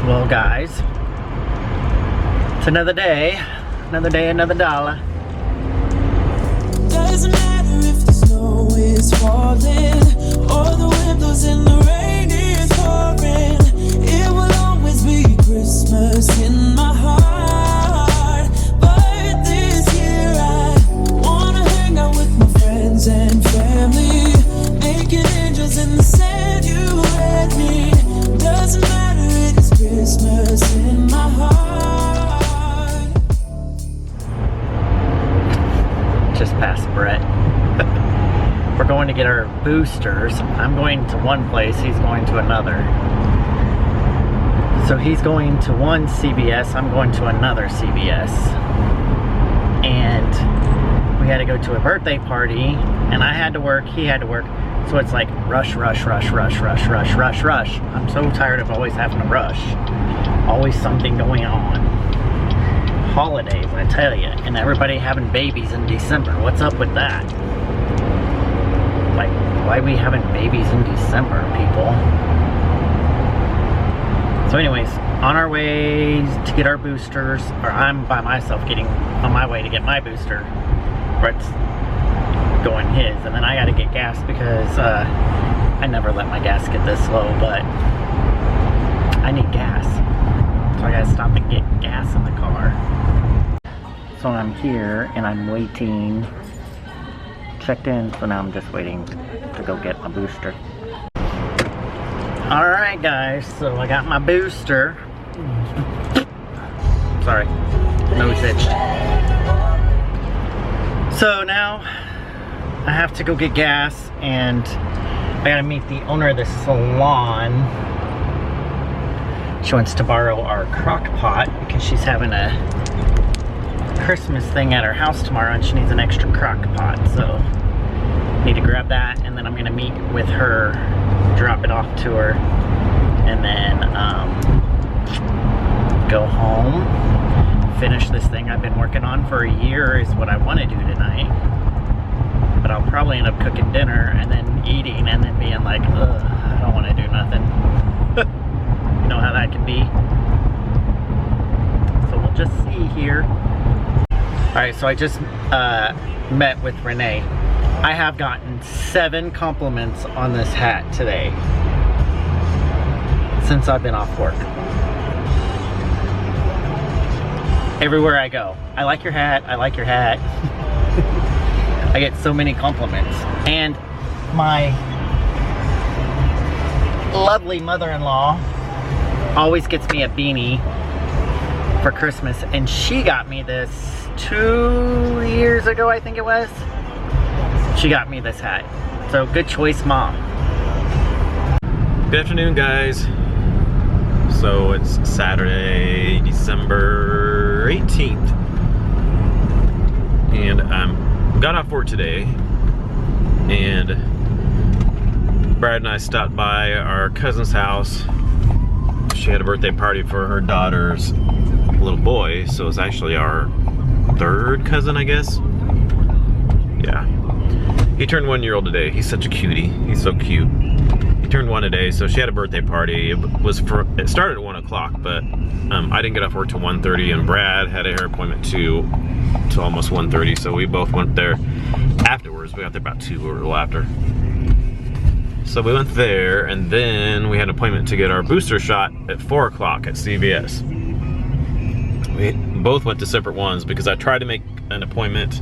Well, guys, it's another day, another dollar. Doesn't matter if the snow is falling or the wind blows and the rain is pouring. It will always be Christmas in my heart. But this year I wanna hang out with my friends and family, making angels in the sand. You and me. Doesn't matter, it is Christmas in my heart. Just past Brett. We're going to get our boosters. I'm going to one place, he's going to another. So he's going to one CVS, I'm going to another CVS. And we had to go to a birthday party, and I had to work, he had to work. So it's like rush, rush, rush, rush, rush, rush, rush, rush. I'm so tired of always having to rush. Always something going on. Holidays, I tell you, and everybody having babies in December. What's up with that? Like, why are we having babies in December, people? So anyways, on our way to get our boosters, or I'm by myself getting on my way to get my booster. Brett's going his, and then I gotta get gas because I never let my gas get this low, but I need gas. So I gotta stop and get gas in the car. So I'm here and I'm waiting. Checked in, so now I'm just waiting to go get my booster. Alright guys, so I got my booster. Sorry, nose itched. So now I have to go get gas, and I gotta meet the owner of the salon. She wants to borrow our crock pot because she's having a Christmas thing at her house tomorrow and she needs an extra crock pot. So need to grab that, and then I'm gonna meet with her, drop it off to her, and then go home, finish this thing I've been working on for a year is what I want to do tonight. But I'll probably end up cooking dinner and then eating and then being like, ugh, I don't want to do nothing. You know how that can be. So we'll just see here. Alright, so I just met with Renee. I have gotten 7 compliments on this hat today since I've been off work. Everywhere I go, I like your hat, I like your hat. I get so many compliments. And my lovely mother-in-law always gets me a beanie for Christmas, and she got me this 2 years ago, I think it was. She got me this hat. So good choice, Mom. Good afternoon, guys. So it's Saturday, December 18th. And got off work today, and Brad and I stopped by our cousin's house. She had a birthday party for her daughter's little boy, so it's actually our 3rd cousin, I guess. Yeah. He turned 1 year old today. He's such a cutie. He's so cute. He turned 1 today, so she had a birthday party. It started at 1 o'clock, but I didn't get off work till 1:30, and Brad had a hair appointment till almost 1:30, so we both went there afterwards. We got there about 2 or a little after. So we went there, and then we had an appointment to get our booster shot at 4 o'clock at CVS. We both went to separate ones because I tried to make an appointment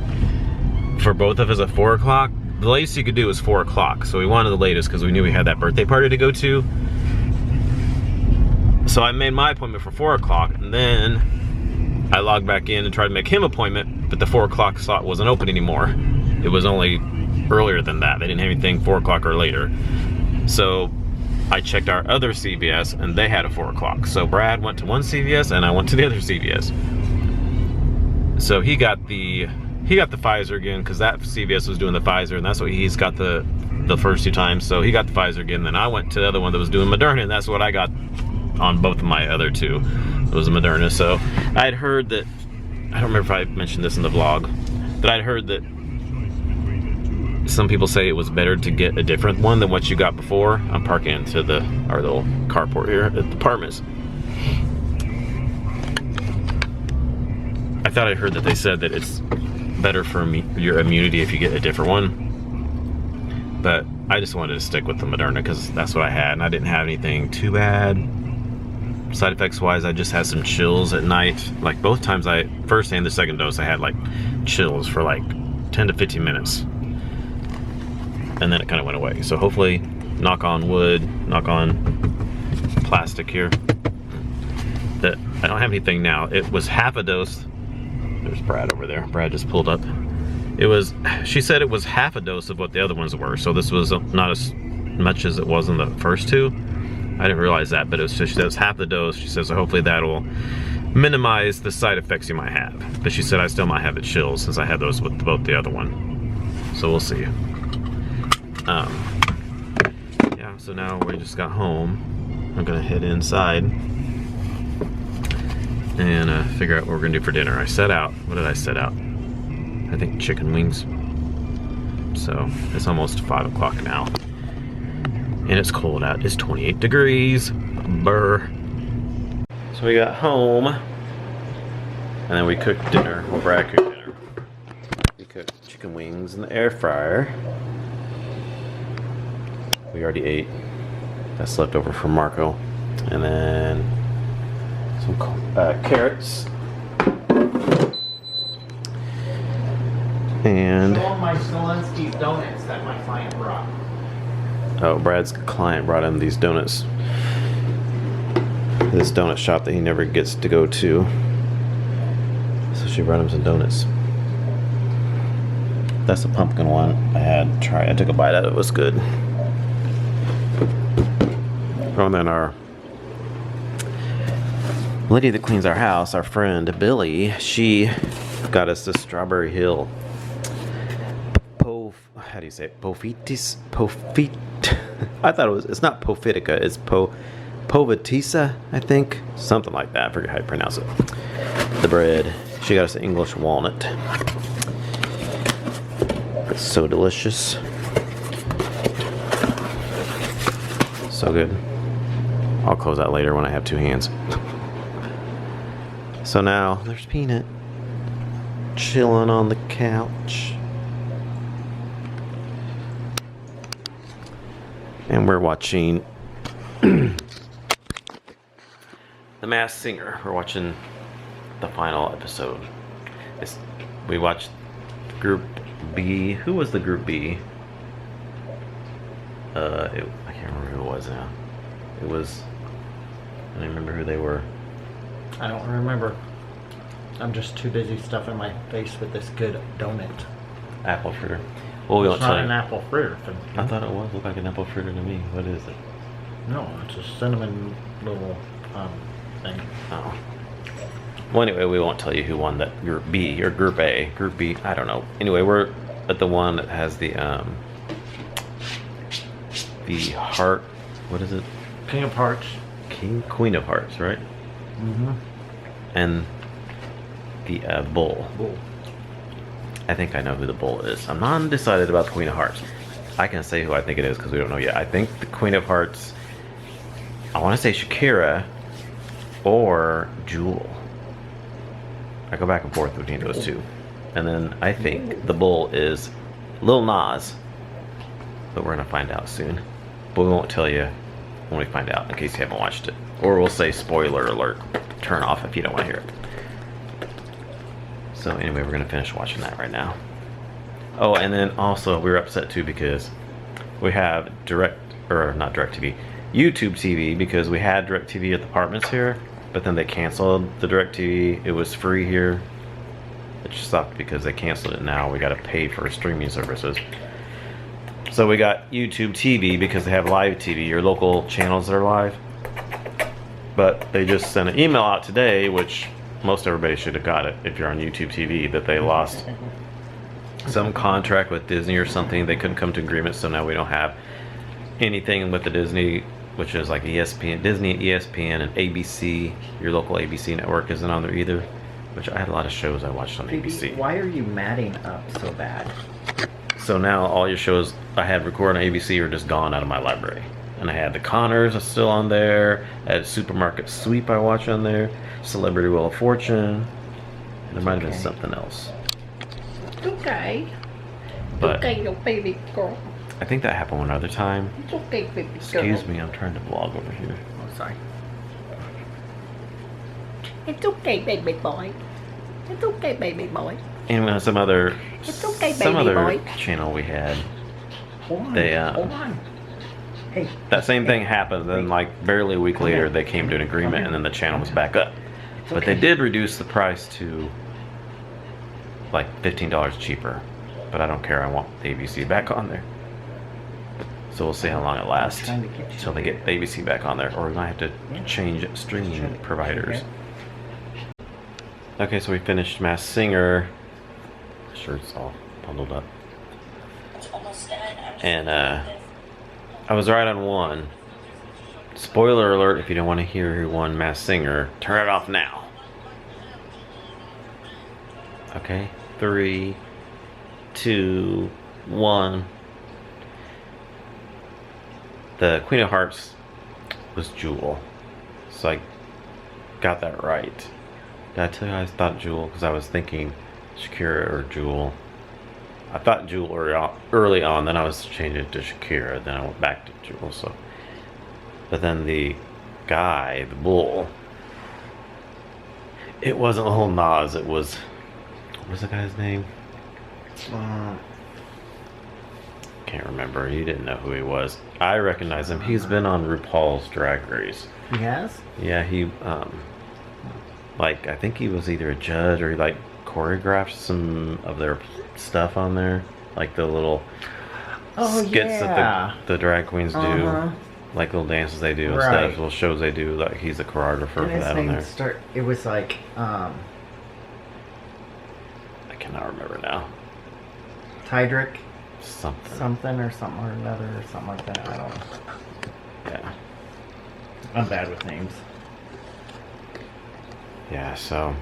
for both of us at 4 o'clock. The latest you could do was 4 o'clock, so we wanted the latest because we knew we had that birthday party to go to. So I made my appointment for 4 o'clock, and then I logged back in and tried to make him an appointment, but the 4 o'clock slot wasn't open anymore. It was only earlier than that. They didn't have anything 4 o'clock or later. So I checked our other CVS, and they had a 4 o'clock. So Brad went to one CVS, and I went to the other CVS. So he got the Pfizer again, because that CVS was doing the Pfizer, and that's what he's got the first 2 times. So he got the Pfizer again. Then I went to the other one that was doing Moderna, and that's what I got on both of my other 2. It was a Moderna. So I had heard that, I don't remember if I mentioned this in the vlog, but I'd heard that some people say it was better to get a different one than what you got before. I'm parking into our little carport here at the apartments. I thought I heard that they said that it's better for your immunity if you get a different one. But I just wanted to stick with the Moderna because that's what I had, and I didn't have anything too bad. Side effects wise, I just had some chills at night. Like both times, first and the second dose, I had like chills for like 10 to 15 minutes. And then it kind of went away. So hopefully, knock on wood, knock on plastic here, that I don't have anything now. It was half a dose. There's Brad over there. Brad just pulled up. She said it was half a dose of what the other ones were. So this was not as much as it was in the first two. I didn't realize that, but she said it was half the dose. She says, so hopefully that'll minimize the side effects you might have. But she said I still might have the chills since I had those with both the other one. So we'll see. Yeah, so now we just got home. I'm gonna head inside and figure out what we're gonna do for dinner. I set out, what did I set out? I think chicken wings. So it's almost 5 o'clock now. And it's cold out, it's 28 degrees, brr. So we got home, and then we cooked dinner, well Brad cooked dinner. We cooked chicken wings in the air fryer. We already ate, that's left over from Marco. And then some carrots. And show my Zelensky's donuts that my client brought. Oh, Brad's client brought him these donuts. This donut shop that he never gets to go to. So she brought him some donuts. That's the pumpkin one I had tried. I took a bite out of it. It was good. And then our lady that cleans our house, our friend Billy, she got us this Strawberry Hill. How do you say it? I thought it's not Pophitica, it's Povatisa, I think. Something like that. I forget how you pronounce it. The bread. She got us an English walnut. It's so delicious. So good. I'll close that later when I have 2 hands. So now there's Peanut chilling on the couch. And we're watching The Masked Singer. We're watching the final episode. We watched Group B. Who was the Group B? I can't remember who it was now. I don't remember who they were. I don't remember. I'm just too busy stuffing my face with this good donut. Apple fritter. Well, we won't It's tell not you. an apple fritter thing. I thought it was. Looked like an apple fritter to me. What is it? No, it's a cinnamon little thing. Oh. Well, anyway, we won't tell you who won that Group B or Group A. Group B, I don't know. Anyway, we're at the one that has the heart. What is it? King of Hearts. Queen of Hearts, right? Mm-hmm. And the bull. Bull. I think I know who the bull is. I'm not undecided about the Queen of Hearts. I can say who I think it is because we don't know yet. I think the Queen of Hearts, I want to say Shakira or Jewel. I go back and forth between those two. And then I think the bull is Lil Nas. But we're going to find out soon. But we won't tell you when we find out in case you haven't watched it. Or we'll say spoiler alert. Turn off if you don't want to hear it. So anyway, we're going to finish watching that right now. Oh, and then also we were upset too because we have YouTube TV, because we had DirecTV at the apartments here, but then they canceled the DirecTV. It was free here. It just sucked because they canceled it now. We got to pay for streaming services. So we got YouTube TV because they have live TV, your local channels that are live. But they just sent an email out today, which most everybody should have got it if you're on YouTube TV, that they lost some contract with Disney or something. They couldn't come to agreement, so now we don't have anything with the Disney, which is like ESPN, Disney, ESPN, and ABC. Your local ABC network isn't on there either, which I had a lot of shows I watched on ABC. Why are you matting up so bad? So now all your shows I had recorded on ABC are just gone out of my library. And I had The Connors are still on there. I had Supermarket Sweep I watch on there. Celebrity Wheel of Fortune. There might have been okay. something else. It's okay. But It's okay, little baby girl. I think that happened one other time. It's okay, baby girl. Excuse me, I'm trying to vlog over here. Oh, sorry. It's okay, baby boy. It's okay, baby boy. And some other It's okay, some baby other boy. channel we had. Hold on. They Hold on. Hey. that same thing happened. Then like barely a week later, they came to an agreement, and then the channel was back up. But they did reduce the price to like $15 cheaper. But I don't care. I want the ABC back on there. So we'll see how long it lasts until they get the ABC back on there, or we might have to change streaming providers. Okay, so we finished Masked Singer. Shirt's all bundled up. And I was right on one. Spoiler alert, if you don't want to hear who won Masked Singer, turn it off now. Okay, 3, 2, 1. The Queen of Hearts was Jewel. So I got that right. Did I tell you I thought Jewel? Because I was thinking Shakira or Jewel. I thought Jewel early on, then I was changing it to Shakira, then I went back to Jewel. So, but then the guy, the bull, it wasn't Lil Nas. It was, what was the guy's name? Can't remember. You didn't know who he was. I recognize him. He's been on RuPaul's Drag Race. He has? Yeah, he like I think he was either a judge or he like choreographed some of their stuff on there, like the little skits that the drag queens do, like little dances they do and stuff, little shows they do. Like he's a choreographer for that on there. It was like I cannot remember now. Tydrick Something or something or another or something like that. I don't know. Yeah. I'm bad with names. Yeah, so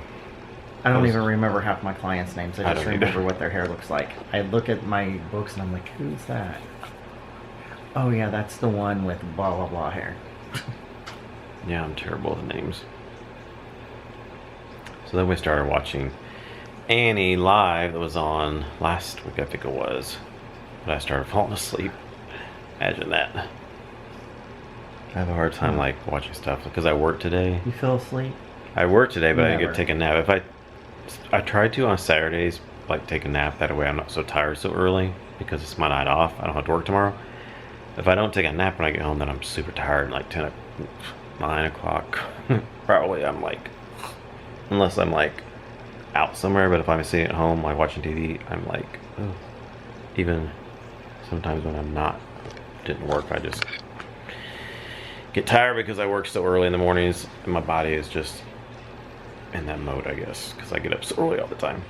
I don't even remember half my clients' names. I just don't remember either. what their hair looks like. I look at my books and I'm like, who's that? Oh yeah, that's the one with blah blah blah hair. yeah, I'm terrible with names. So then we started watching Annie live that was on last week, I think it was. But I started falling asleep. Imagine that. I have a hard time like watching stuff because I work today. You fell asleep? I work today, but I Never. didn't get to take a nap. If I try to on Saturdays, like take a nap. That way I'm not so tired so early because it's my night off. I don't have to work tomorrow. If I don't take a nap when I get home, then I'm super tired. Like 9 o'clock, probably I'm like, unless I'm like out somewhere. But if I'm sitting at home, like watching TV, I'm like, oh. Even sometimes when I'm not, didn't work, I just get tired because I work so early in the mornings, and my body is just in that mode, I guess, because I get up so early all the time.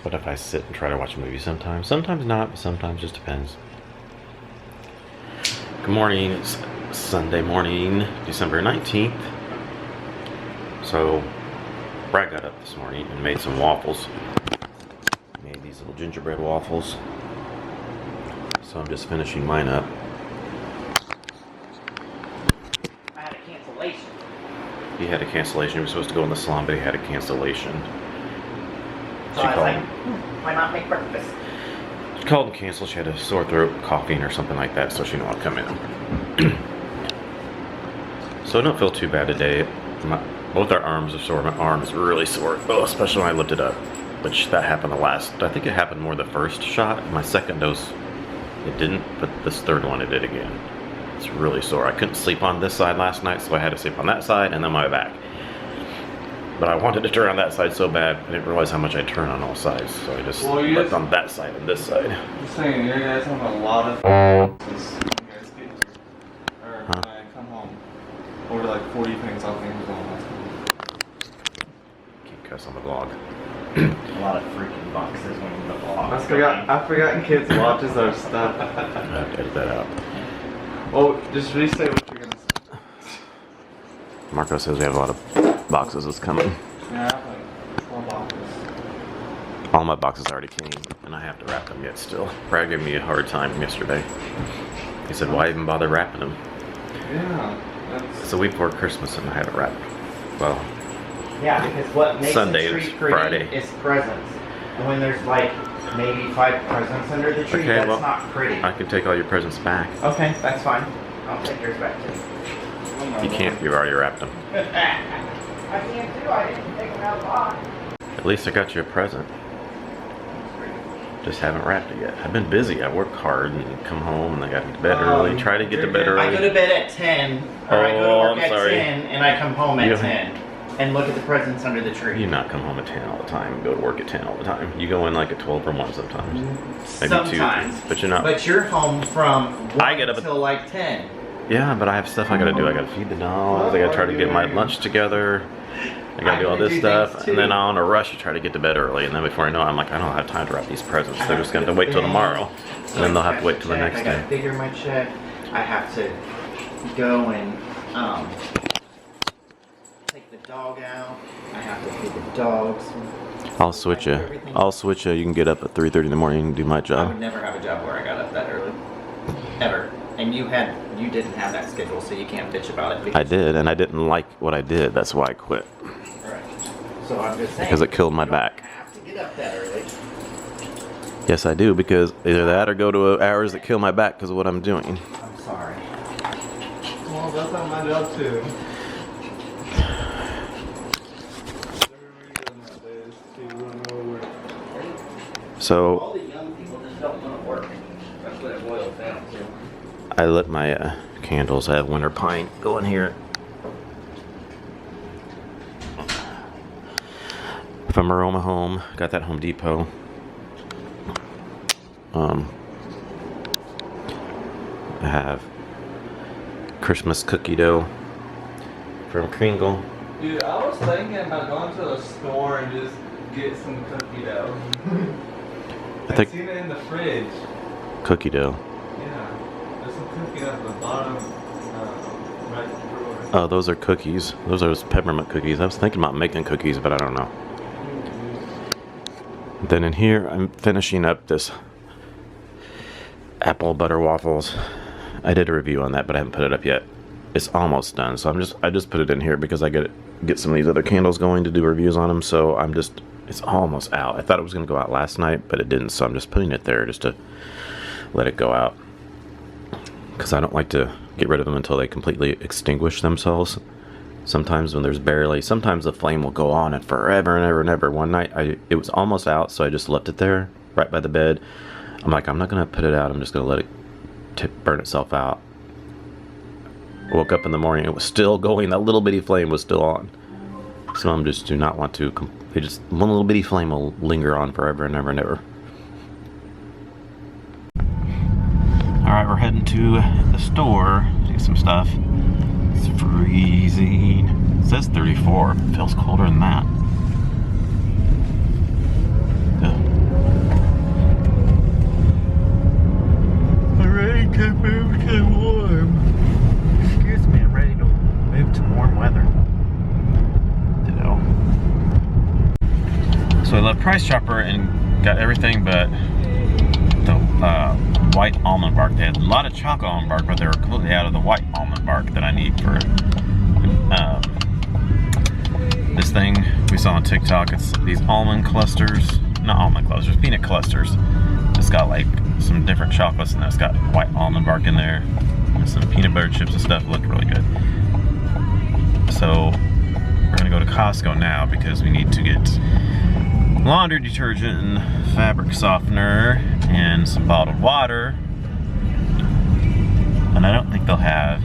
But if I sit and try to watch a movie sometimes not, but sometimes just depends. Good morning, it's Sunday morning, December 19th. So, Brad got up this morning and made some waffles. Made these little gingerbread waffles. So I'm just finishing mine up. I had a cancellation. He had a cancellation. He was supposed to go in the salon, but he had a cancellation. So I was like, why not make breakfast? She called and canceled. She had a sore throat, coughing, or something like that, so she didn't want to come in. So I don't feel too bad today. Both our arms are sore. My arm is really sore, especially when I lifted up, which that happened I think it happened more the first shot. My second dose, it didn't, but this third one, it did again. It's really sore. I couldn't sleep on this side last night, so I had to sleep on that side and then my back. But I wanted to turn on that side so bad, I didn't realize how much I turn on all sides, so I just left on that side and this side. I'm saying, you guys have a lot of when you guys get here, or when I come home. Order like 40 things off Amazon. Can't cuss on the vlog. A lot of freaking boxes when the vlog. I forgot kids watches our stuff. I have to edit that out. Oh, just re-say what you're gonna say. Marco says we have a lot of boxes that's coming. Yeah, I have like 4 boxes. All my boxes already came, and I have to wrap them yet still. Brad gave me a hard time yesterday. He said, why even bother wrapping them? Yeah, that's... It's a week before Christmas and I haven't wrapped. Well, Yeah, because what makes Sunday a tree is pretty Friday. is presents. And when there's like maybe 5 presents under the tree, Okay, that's well, not pretty. I can take all your presents back. Okay, that's fine. I'll take yours back too. You can't, you've already wrapped them. I can't do. I didn't take them out of the box. At least I got you a present. Just haven't wrapped it yet. I've been busy. I work hard and come home and I got to bed early. Try to get to bed early. I go to bed at 10, or I go to work I'm at sorry. 10, and I come home You at 10 and look at the presents under the tree. You not come home at 10 all the time and go to work at 10 all the time. You go in like at 12 or 1 sometimes. Maybe Sometimes. 2, but you're not. But you're home from 1 I get up till like 10. Yeah, but I have stuff I gotta do. I gotta feed the dogs. I gotta try to get my lunch together. I gotta do all this stuff, and then I'm in a rush to try to get to bed early. And then before I know it, I'm like, I don't have time to wrap these presents. They're just gonna have to wait till tomorrow, and then they'll have to wait till the next I day. gotta figure my check. I have to go and take the dog out. I have to feed the dogs. I'll switch you. I'll switch you. You can get up at 3:30 in the morning and do my I job. would never have a job where I got up that early, ever. And you didn't have that schedule, so you can't bitch about it. I did, and I didn't like what I did. That's why I quit. Right. So I'm just saying. Because it killed my back. You don't have to get up that early. Yes, I do, because either that or go to hours that kill my back because of what I'm doing. I'm sorry. Well, that's not my job too. So All the young people just don't want to work. That's what it boils down to. I lit my candles. I have winter pine going here. From Aroma Home. Got that Home Depot. I have Christmas cookie dough from Kringle. Dude, I was thinking about going to the store and just get some cookie dough. I I've think seen it in the fridge. cookie dough. Yeah, there's some cookie dough at the bottom, right drawer. Oh, those are cookies. Those are peppermint cookies. I was thinking about making cookies, but I don't know. Then in here, I'm finishing up this apple butter waffles. I did a review on that, but I haven't put it up yet. It's almost done, so I just put it in here because I get some of these other candles going to do reviews on them. So it's almost out. I thought it was going to go out last night, but it didn't. So I'm just putting it there just to let it go out, because I don't like to get rid of them until they completely extinguish themselves. Sometimes when there's sometimes the flame will go on and forever and ever and ever. One night it was almost out, so I just left it there right by the bed. I'm like, I'm not gonna put it out. I'm just gonna let it burn itself out. Woke up in the morning, it was still going. That little bitty flame was still on. So I'm just do not want to. Just one little bitty flame will linger on forever and ever and ever. All right, we're heading to the store to get some stuff. It's freezing. It says 34. It feels colder than that. I'm ready to move to warm. Excuse me, I'm ready to move to warm weather. Ditto. So I left Price Chopper and got everything but the white almond bark. They had a lot of chocolate almond bark, but they were completely out of the white almond bark that I need for this thing we saw on TikTok. It's these almond clusters, not almond clusters, peanut clusters. It's got like some different chocolates, and it's got white almond bark in there and some peanut butter chips and stuff. It looked really good. So we're gonna go to Costco now because we need to get laundry detergent and fabric softener and some bottled water. And I don't think they'll have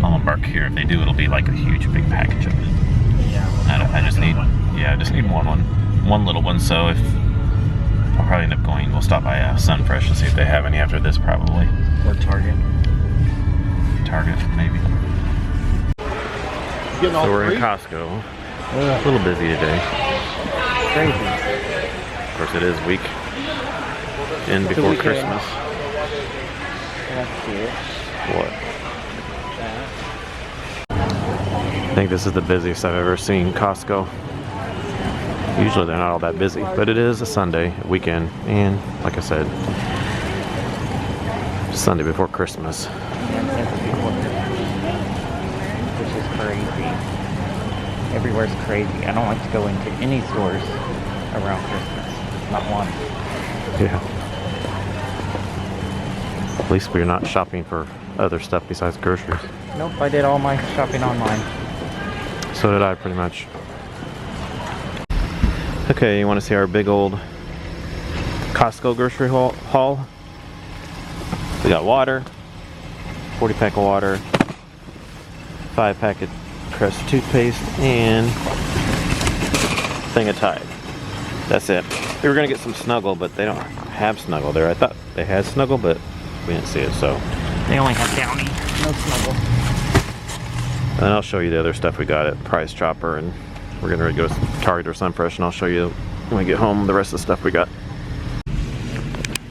almond bark here. If they do, it'll be like a huge big package of it. Yeah. I just need one little one. So if I'll probably end up going, we'll stop by Sunfresh and see if they have any after this, probably. Or Target. Target, maybe. So we're in Costco. A little busy today. Crazy. Of course, it is week in before weekend. Christmas. That's cute. What? I think this is the busiest I've ever seen Costco. Usually they're not all that busy, but it is a Sunday, weekend, and like I said, Sunday before Christmas. Which is crazy. Everywhere's crazy. I don't like to go into any stores around Christmas. Not one. Yeah. At least we're not shopping for other stuff besides groceries. Nope, I did all my shopping online. So did I, pretty much. Okay, you want to see our big old Costco grocery haul? We got water, 40-pack of water, 5-pack of Crest toothpaste, and thing of Tide. That's it. We were gonna get some Snuggle, but they don't have Snuggle there. I thought they had Snuggle, but we didn't see it, so. They only have Downy, no Snuggle. And I'll show you the other stuff we got at Price Chopper, and we're gonna go to Target or Sunfresh, and I'll show you when we get home the rest of the stuff we got.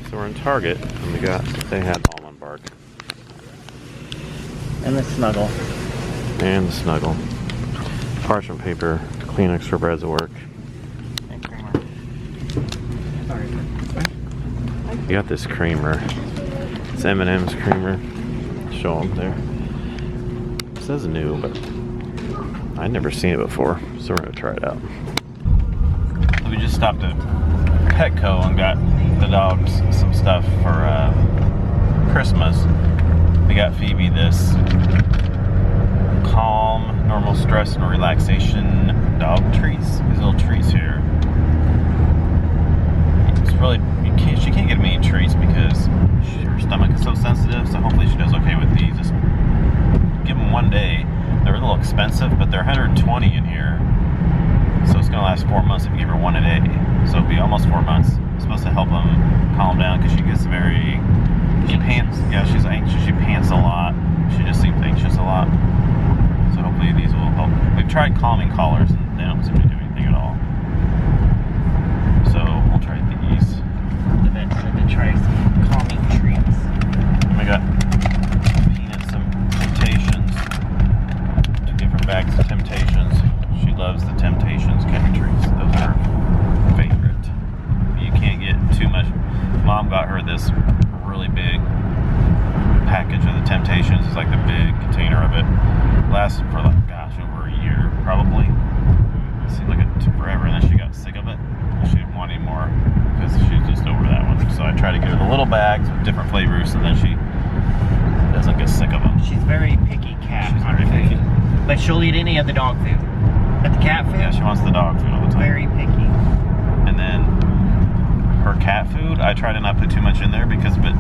So we're in Target, and they had almond bark. And the Snuggle. And the Snuggle. Parchment paper, Kleenex for breads at work. And creamer. You got this creamer. It's M&M's creamer. Show them there. It says new, but I'd never seen it before, so we're gonna try it out. We just stopped at Petco and got the dogs some stuff for Christmas. We got Phoebe this Calm, Normal Stress and Relaxation dog treats. These little treats here. It's really, she can't get many treats because her stomach is so sensitive, so hopefully she does okay with these. Just give them one day. They're a little expensive, but they're 120 in here. So it's gonna last 4 months if you give her one a day. So it'll be almost 4 months. It's supposed to help them calm down because she gets very, she pants. Yeah, she's anxious. She pants a lot. She just seems anxious a lot. So hopefully these will help. We've tried calming collars and they don't seem to do anything at all. So we'll try these. Eventually to try some calming treats. And we got Peanut some Temptations. 2 different bags of Temptations. She loves the Temptations candy treats. Those are her favorite. You can't get too much. Mom got her this really big package of the Temptations. It's like the big container of it. Lasted for like, gosh, over a year probably. It seemed like it took forever, and then she got sick of it. She didn't want any more because she's just over that one. So I try to give her the little bags with different flavors, and then she doesn't get sick of them. She's very picky cat on very food. picky. But she'll eat any of the dog food. But the cat food, Yeah, she wants the dog food all the time. very picky. And then her cat food, I try to not put too much in there because if it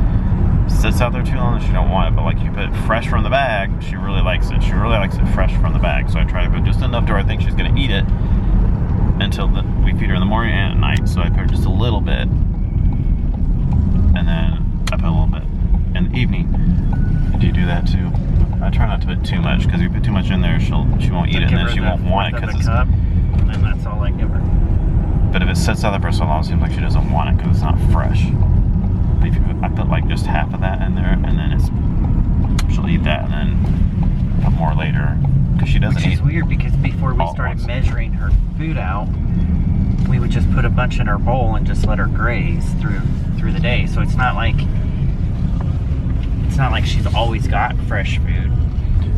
sits out there too long, she don't want it. But like you put it fresh from the bag, she really likes it. She really likes it fresh from the bag. So I try to put just enough to where I think she's gonna eat it until we feed her in the morning and at night. So I put just a little bit, and then I put a little bit in the evening. Do you do that too? I try not to put too much because if you put too much in there, she won't eat it, and then she won't want it because it's. Cup, and that's all I give her. But if it sits out there for so long, it seems like she doesn't want it because it's not fresh. But if you put, I put like just half of that in there, and then she'll eat that, and then put more later because she doesn't eat. Which is weird because before we all at started once. measuring her food out, we would just put a bunch in her bowl and just let her graze through the day. So it's not like she's always got fresh food.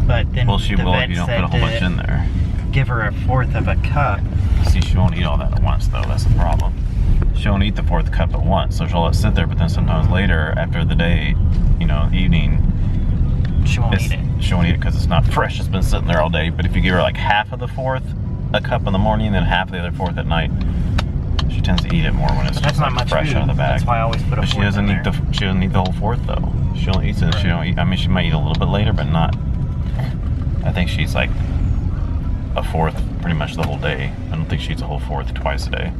But then Well, she the will vet if you don't said put a whole bunch to in there. give her 1/4 of a cup. See, she won't eat all that at once, though. That's the problem. She won't eat the 4th cup at once, so she'll let it sit there. But then sometimes later, after the day, evening, She won't eat it. she won't eat it because it's not fresh. It's been sitting there all day. But if you give her like half of the 4th, a cup in the morning, then half of the other 4th at night, she tends to eat it more when it's That's just not like much fresh food. out of the bag. That's why I always put a But she 4th doesn't in eat there. she doesn't eat the whole 4th though. She only eats it. She don't eat. I mean, she might eat a little bit later, but not. I think she eats like a 4th pretty much the whole day. I don't think she eats a whole 4th twice a day.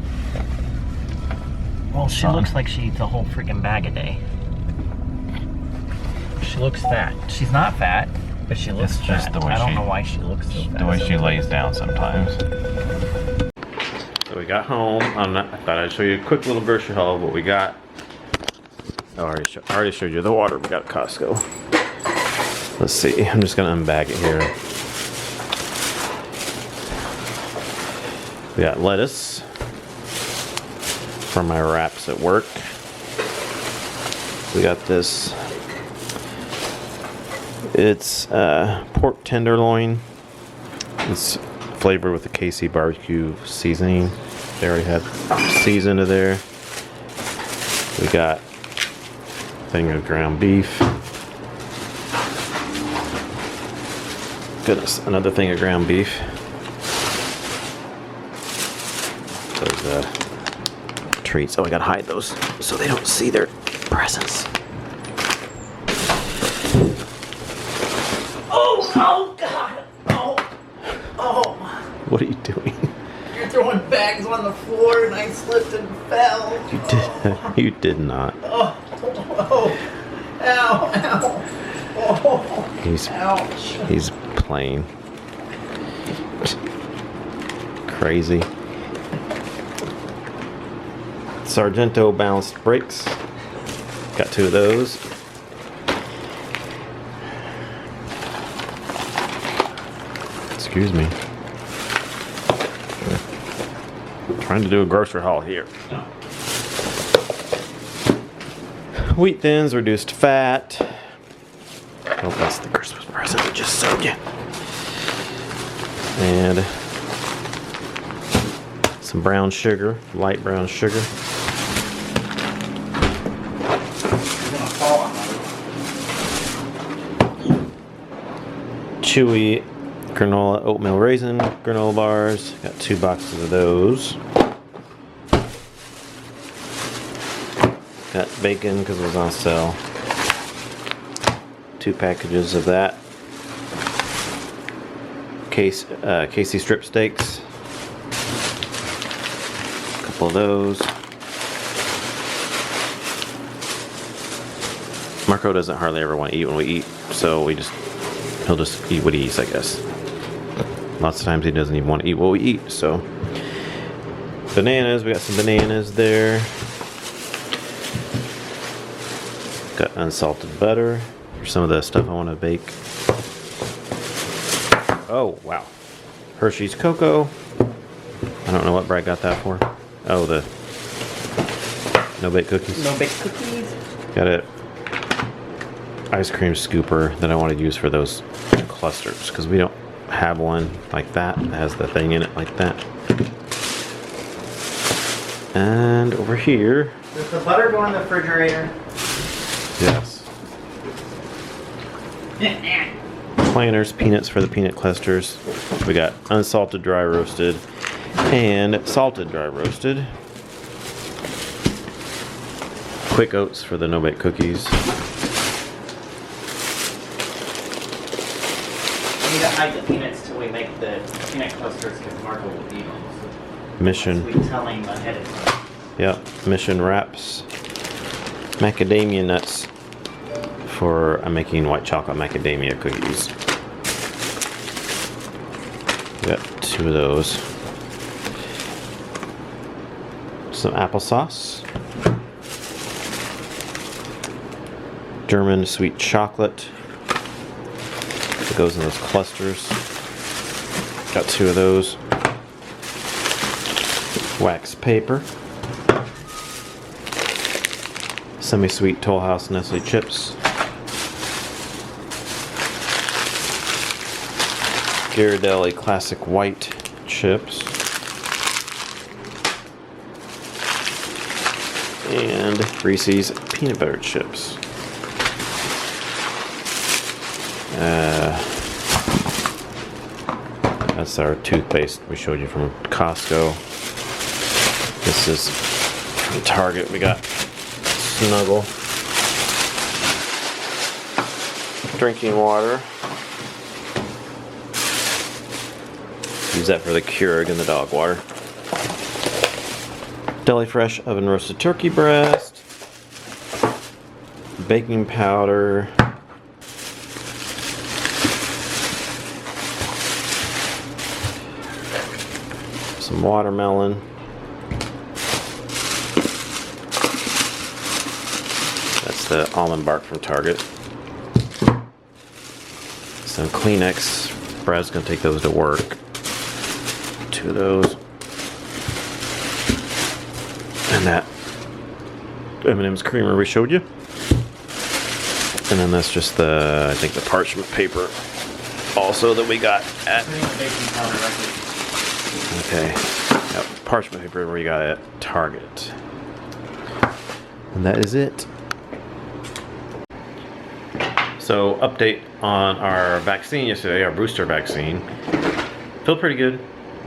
Well, she looks like she eats a whole freaking bag a day. She looks fat. She's not fat, but she looks It's just fat. the way I don't she- know why she looks so fat. The way she lays down sometimes. So we got home. I thought I'd show you a quick little grocery haul of what we got. Oh, I already showed you the water we got at Costco. Let's see. I'm just gonna unbag it here. We got lettuce for my wraps at work. We got this. It's pork tenderloin. It's flavored with the KC barbecue seasoning. They already had seasoned to there. We got a thing of ground beef. Goodness, another thing of ground beef. Those treats. Oh, I gotta hide those so they don't see their presence. Oh God! Oh! What are you doing? You're throwing bags on the floor and I slipped and fell. You did. You did not. Oh! Ow! Oh! Ouch! He's playing. Crazy. Sargento balanced brakes. Got 2 of those. Excuse me. Trying to do a grocery haul here. Wheat thins, reduced fat. Oh, that's the Christmas present I just sold you. And some brown sugar, light brown sugar. Chewy granola oatmeal raisin granola bars. Got 2 boxes of those. Got bacon because it was on sale. 2 packages of that. KC strip steaks. A couple of those. Marco doesn't hardly ever want to eat when we eat, so he'll just eat what he eats, I guess. Lots of times he doesn't even want to eat what we eat, so. Bananas, we got some bananas there. Got unsalted butter for some of the stuff I want to bake. Oh, wow. Hershey's Cocoa. I don't know what Brad got that for. Oh, the no-bake cookies. No-bake cookies. Got a ice cream scooper that I want to use for those clusters because we don't have one like that has the thing in it like that. And over here, Does the butter go in the refrigerator? yes, planters, peanuts for the peanut clusters. We got unsalted dry roasted and salted dry roasted. Quick oats for the no-bake cookies. We need to hide the peanuts till we make the peanut clusters because Marco will eat them. So Mission. we tell him ahead of time. Yep, Mission wraps. Macadamia nuts for I'm making white chocolate macadamia cookies. Got 2 of those. Some applesauce. German sweet chocolate. It goes in those clusters. Got 2 of those. Wax paper. Semi-sweet Toll House Nestle chips. Ghirardelli Classic White chips. And Reese's peanut butter chips. That's our toothpaste we showed you from Costco. This is from Target. We got Snuggle. Drinking water. Use that for the Keurig and the dog water. Deli Fresh oven roasted turkey breast. Baking powder. Some watermelon. That's the almond bark from Target. Some Kleenex. Brad's gonna take those to work. 2 of those. And that M&M's creamer we showed you. And then that's just the, I think the parchment paper also that we got at Okay. Yep. Parchment paper we got at Target. And that is it. So, update on our vaccine yesterday, our booster vaccine. Feel pretty good.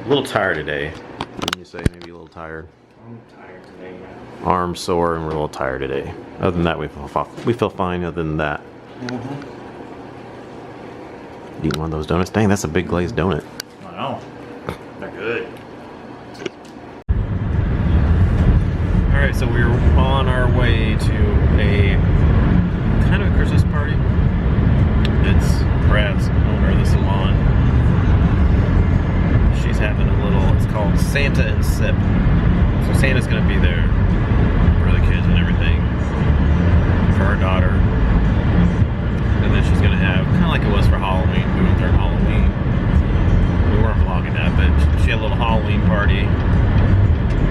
A little tired today. Wouldn't you say maybe a little tired? I'm tired today, yeah. Arms sore and we're a little tired today. Other than that, we feel fine. Other than that, eating one of those donuts. Dang, that's a big glazed donut. I know. They're good. All right, so we're on our way to a kind of a Christmas party. It's Brad's owner of the salon. She's having a little. It's called Santa and Sip. So Santa's gonna be there for the kids and everything, for her daughter. And then she's gonna have, kind of like it was for Halloween, we went there on Halloween. We weren't vlogging that, but she had a little Halloween party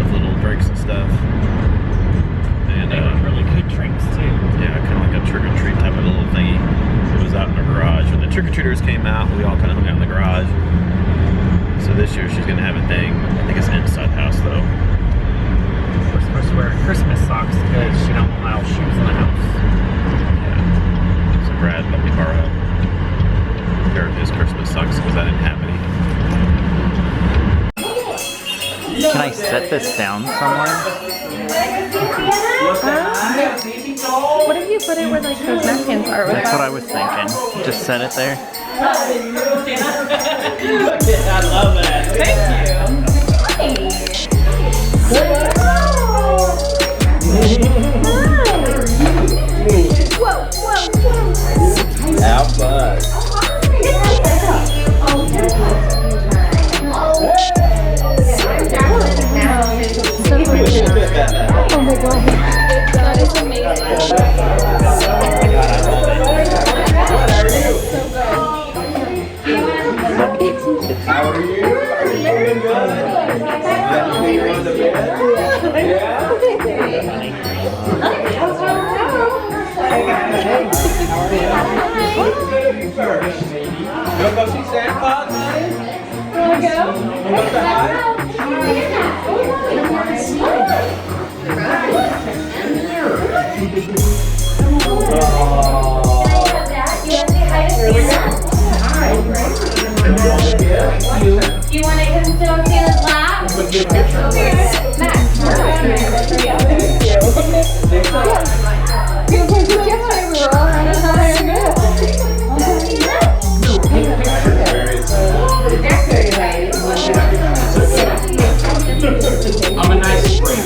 with little drinks and stuff. And They were really good drinks too. yeah, kind of like a trick-or-treat type of little thingy. It was out in the garage. When the trick-or-treaters came out, we all kind of hung out in the garage. So this year she's gonna have a thing. I think it's inside the house though. We're supposed to wear Christmas socks because she don't allow shoes in the house. Yeah. So Brad let me borrow a pair of his Christmas socks because I didn't have any. Can I set this down somewhere? What if you put it where like those napkins are? That's what I was thinking. Just set it there. I love that. Thank How fun. Oh my god. That is amazing. How are you? Are you doing good? You want the bed? Yeah. You want to go see Santa Claus, honey? Want to go? You want to say hi? Do you want to come sit on Santa's lap? Max. I'm a nice spring.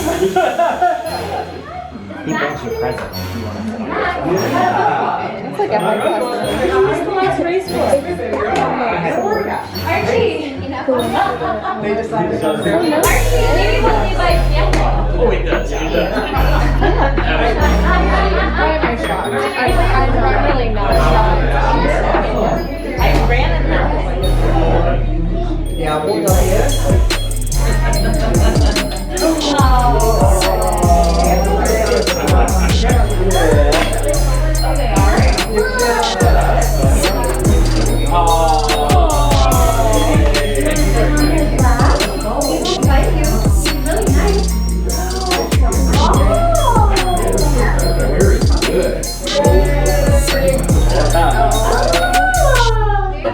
He brings you presents if you want to. It's like a high class. What's the last race for? Archie. They decided to Archie, maybe we'll leave by example. Oh, he does. He does. I have my shot. I'm really not shy. I ran in that. Yeah, we'll go ahead.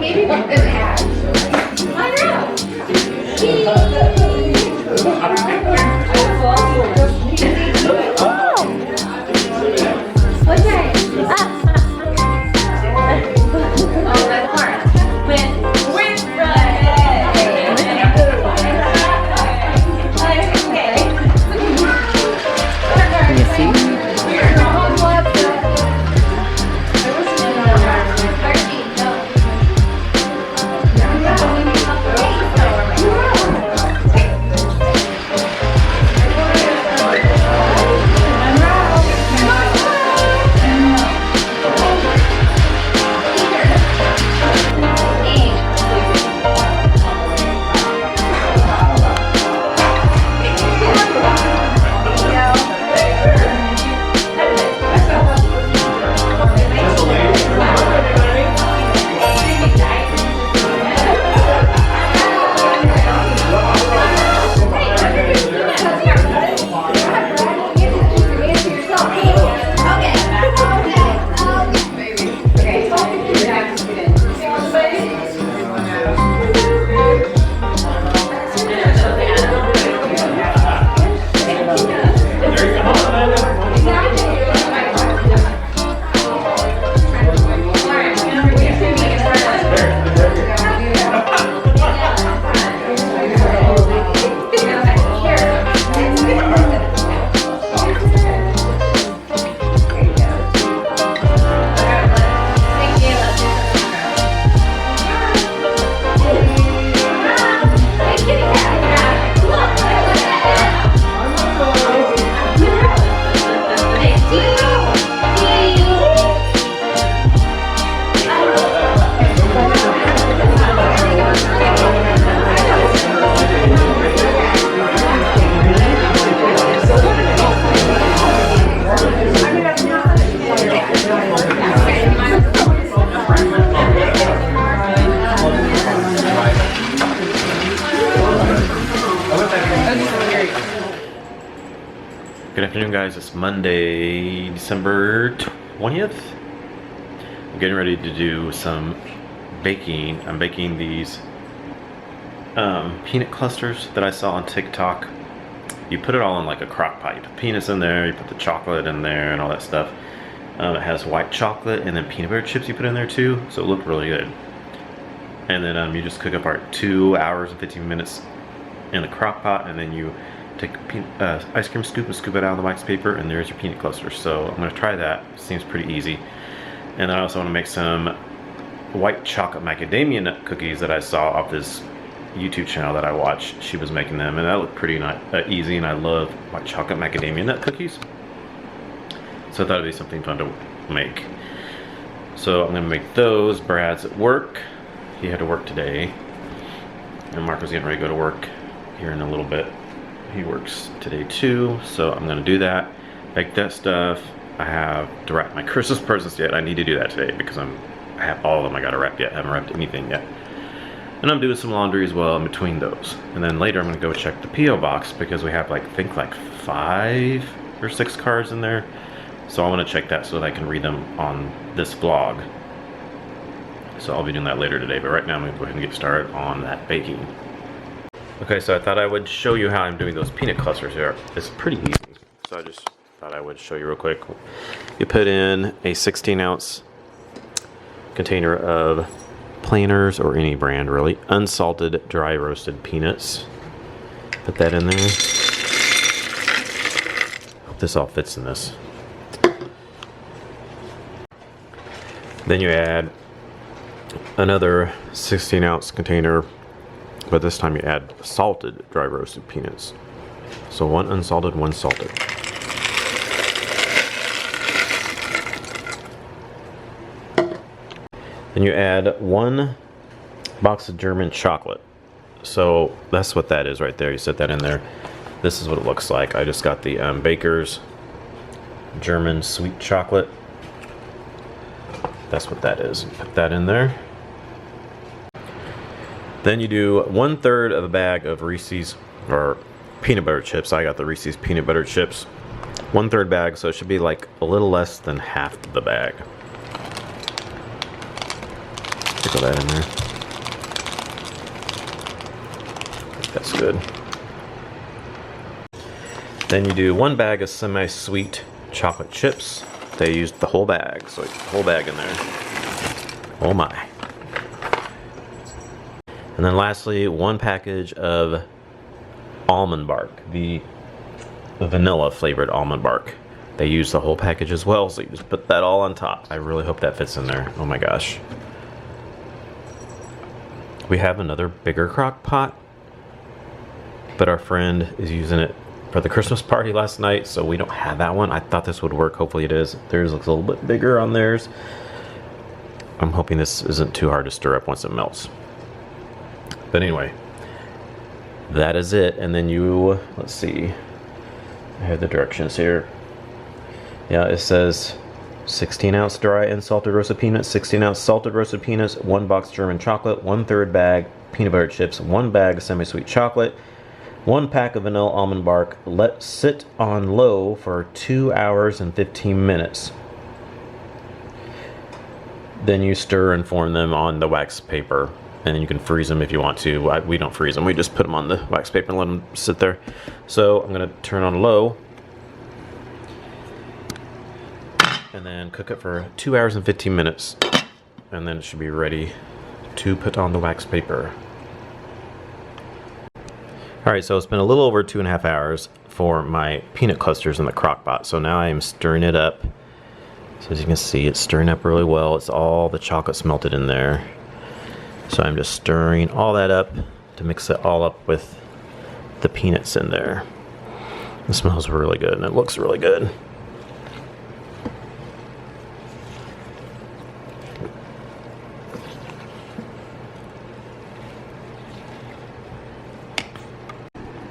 Maybe we could add. Why Can you see? Good afternoon, guys. It's Monday, December 20th. I'm getting ready to do some baking. I'm baking these peanut clusters that I saw on TikTok. You put it all in like a crock pot. You put peanuts in there, you put the chocolate in there and all that stuff. It has white chocolate and then peanut butter chips you put in there too, so it looked really good. And then you just cook up our 2 hours and 15 minutes in the crock pot, and then you take a ice cream scoop and scoop it out on the wax paper, and there's your peanut clusters. So I'm going to try that. Seems pretty easy. And I also want to make some white chocolate macadamia nut cookies that I saw off this YouTube channel that I watched. She was making them, and that looked pretty easy, and I love white chocolate macadamia nut cookies. So I thought it'd be something fun to make. So I'm going to make those. Brad's at work. He had to work today. And Mark was getting ready to go to work here in a little bit. He works today too, so I'm gonna do that, bake that stuff. I have to wrap my Christmas presents yet. I need to do that today because I have all of them I gotta wrap yet. I haven't wrapped anything yet. And I'm doing some laundry as well in between those. And then later I'm gonna go check the P.O. box because we have I think 5 or 6 cards in there. So I wanna check that so that I can read them on this vlog. So I'll be doing that later today, but right now I'm gonna go ahead and get started on that baking. Okay, so I thought I would show you how I'm doing those peanut clusters here. It's pretty easy, so I just thought I would show you real quick. You put in a 16-ounce container of Planters, or any brand really, unsalted dry roasted peanuts. Put that in there. Hope this all fits in this. Then you add another 16-ounce container, but this time you add salted dry roasted peanuts. So 1 unsalted, 1 salted. Then you add 1 box of German chocolate. So that's what that is right there. You set that in there. This is what it looks like. I just got the Baker's German sweet chocolate. That's what that is. Put that in there. Then you do 1/3 of a bag of Reese's or peanut butter chips. I got the Reese's peanut butter chips. 1/3 bag, so it should be like a little less than half of the bag. Pickle that in there. That's good. Then you do 1 bag of semi-sweet chocolate chips. They used the whole bag, so the whole bag in there. Oh my. And then lastly, 1 package of almond bark, the vanilla flavored almond bark. They use the whole package as well, so you just put that all on top. I really hope that fits in there. Oh my gosh. We have another bigger crock pot, but our friend is using it for the Christmas party last night, so we don't have that one. I thought this would work. Hopefully it is. Theirs looks a little bit bigger on theirs. I'm hoping this isn't too hard to stir up once it melts. But anyway, that is it. And then you, let's see, I have the directions here. Yeah, it says 16-ounce dry and salted roasted peanuts, 16-ounce salted roasted peanuts, 1 box German chocolate, 1/3 bag peanut butter chips, 1 bag of semi-sweet chocolate, 1 pack of vanilla almond bark. Let sit on low for 2 hours and 15 minutes. Then you stir and form them on the wax paper. And then you can freeze them if you want to. We don't freeze them. We just put them on the wax paper and let them sit there. So I'm going to turn on low. And then cook it for 2 hours and 15 minutes. And then it should be ready to put on the wax paper. Alright, so it's been a little over 2.5 hours for my peanut clusters in the crock pot. So now I am stirring it up. So as you can see, it's stirring up really well. It's all the chocolate's melted in there. So I'm just stirring all that up to mix it all up with the peanuts in there. It smells really good and it looks really good.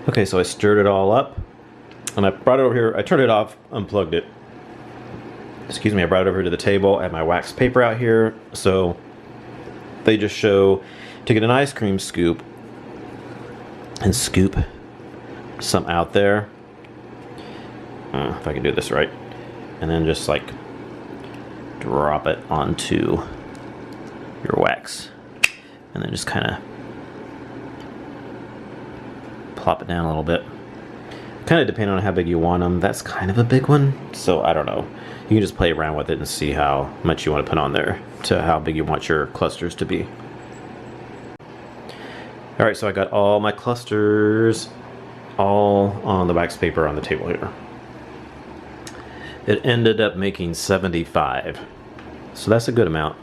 Okay, so I stirred it all up and I brought it over here. I turned it off, unplugged it. Excuse me, I brought it over to the table. I have my wax paper out here. So they just show to get an ice cream scoop and scoop some out there. if I can do this right. And then just like drop it onto your wax. And then just kind of plop it down a little bit. Kind of depending on how big you want them. That's kind of a big one, so I don't know. You can just play around with it and see how much you want to put on there to how big you want your clusters to be. Alright, so I got all my clusters all on the wax paper on the table here. It ended up making 75. So that's a good amount.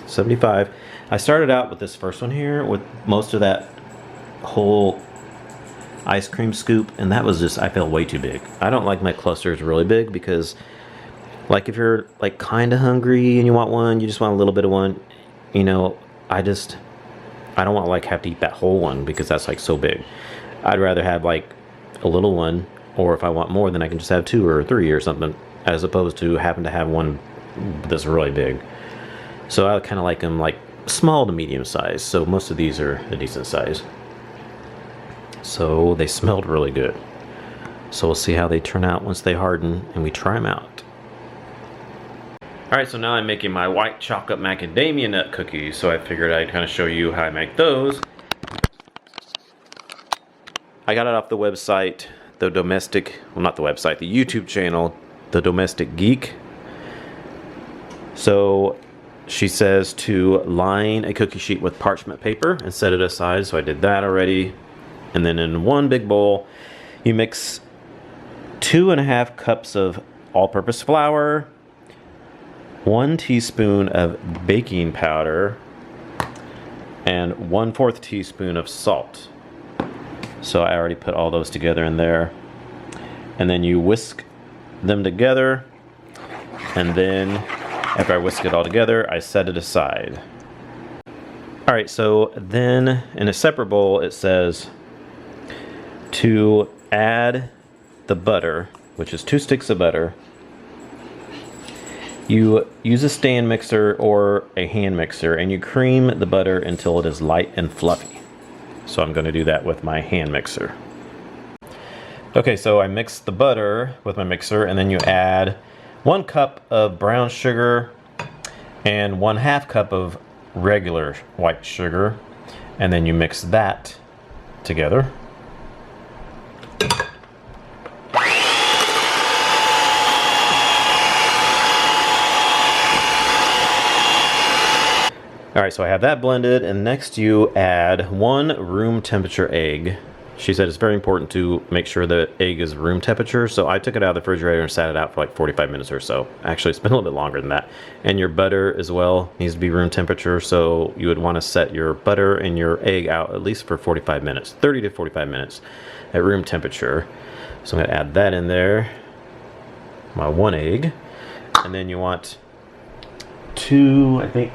75. I started out with this first one here with most of that whole ice cream scoop, and that was just, I felt way too big. I don't like my clusters really big because, like, if you're like kind of hungry and you want one, you just want a little bit of one, you know, I don't want to like have to eat that whole one because that's like so big. I'd rather have like a little one, or if I want more, then I can just have 2 or 3 or something, as opposed to having to have one that's really big. So I kind of like them like small to medium size. So most of these are a decent size. So they smelled really good. So we'll see how they turn out once they harden and we try them out. Alright, so now I'm making my white chocolate macadamia nut cookies. So I figured I'd kind of show you how I make those. I got it off the website, the YouTube channel, The Domestic Geek. So she says to line a cookie sheet with parchment paper and set it aside. So I did that already. And then in one big bowl, you mix 2.5 cups of all-purpose flour, 1 teaspoon of baking powder, and 1/4 teaspoon of salt. So I already put all those together in there. And then you whisk them together. And then after I whisk it all together, I set it aside. Alright, so then in a separate bowl it says to add the butter, which is 2 sticks of butter. You use a stand mixer or a hand mixer and you cream the butter until it is light and fluffy. So I'm going to do that with my hand mixer. Okay, so I mix the butter with my mixer, and then you add 1 cup of brown sugar and 1/2 cup of regular white sugar, and then you mix that together. Alright, so I have that blended, and next you add 1 room temperature egg. She said it's very important to make sure the egg is room temperature, so I took it out of the refrigerator and sat it out for like 45 minutes or so. Actually, it's been a little bit longer than that. And your butter as well needs to be room temperature, so you would want to set your butter and your egg out at least for 45 minutes, 30 to 45 minutes at room temperature. So I'm going to add that in there, my 1 egg, and then you want 2, I think,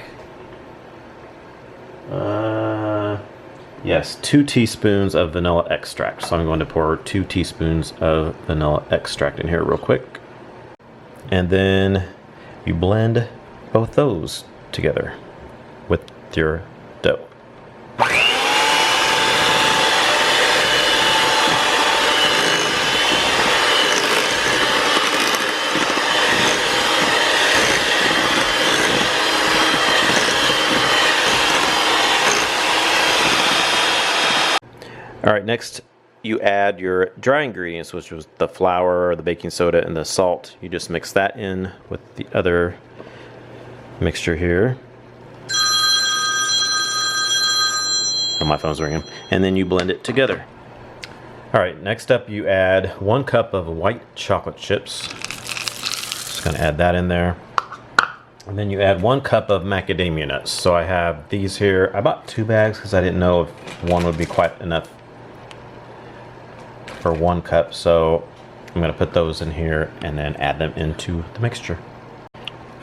yes, 2 teaspoons of vanilla extract. So I'm going to pour 2 teaspoons of vanilla extract in here real quick. And then you blend both those together with your dough. All right, next you add your dry ingredients, which was the flour, the baking soda, and the salt. You just mix that in with the other mixture here. Oh, my phone's ringing. And then you blend it together. All right, next up you add 1 cup of white chocolate chips. Just gonna add that in there. And then you add 1 cup of macadamia nuts. So I have these here. I bought 2 bags because I didn't know if one would be quite enough for 1 cup. So I'm going to put those in here and then add them into the mixture.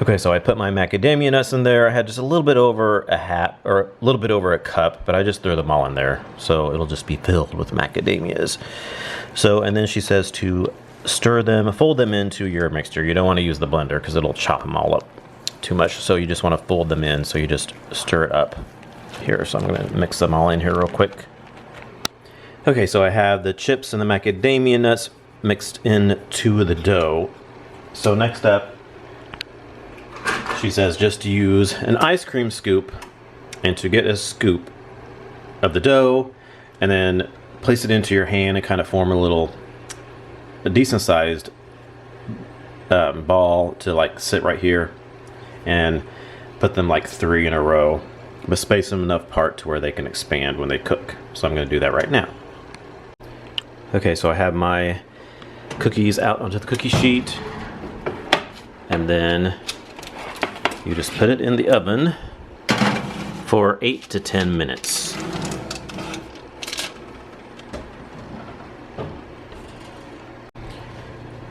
Okay, so I put my macadamia nuts in there. I had just a little bit over a cup, but I just threw them all in there. So it'll just be filled with macadamias. So, and then she says to stir them, fold them into your mixture. You don't want to use the blender because it'll chop them all up too much. So you just want to fold them in. So you just stir it up here. So I'm going to mix them all in here real quick. Okay, so I have the chips and the macadamia nuts mixed into the dough. So next up, she says just to use an ice cream scoop and to get a scoop of the dough and then place it into your hand and kind of form a decent sized ball to like sit right here, and put them like 3 in a row, but space them enough apart to where they can expand when they cook. So I'm going to do that right now. Okay, so I have my cookies out onto the cookie sheet, and then you just put it in the oven for 8 to 10 minutes.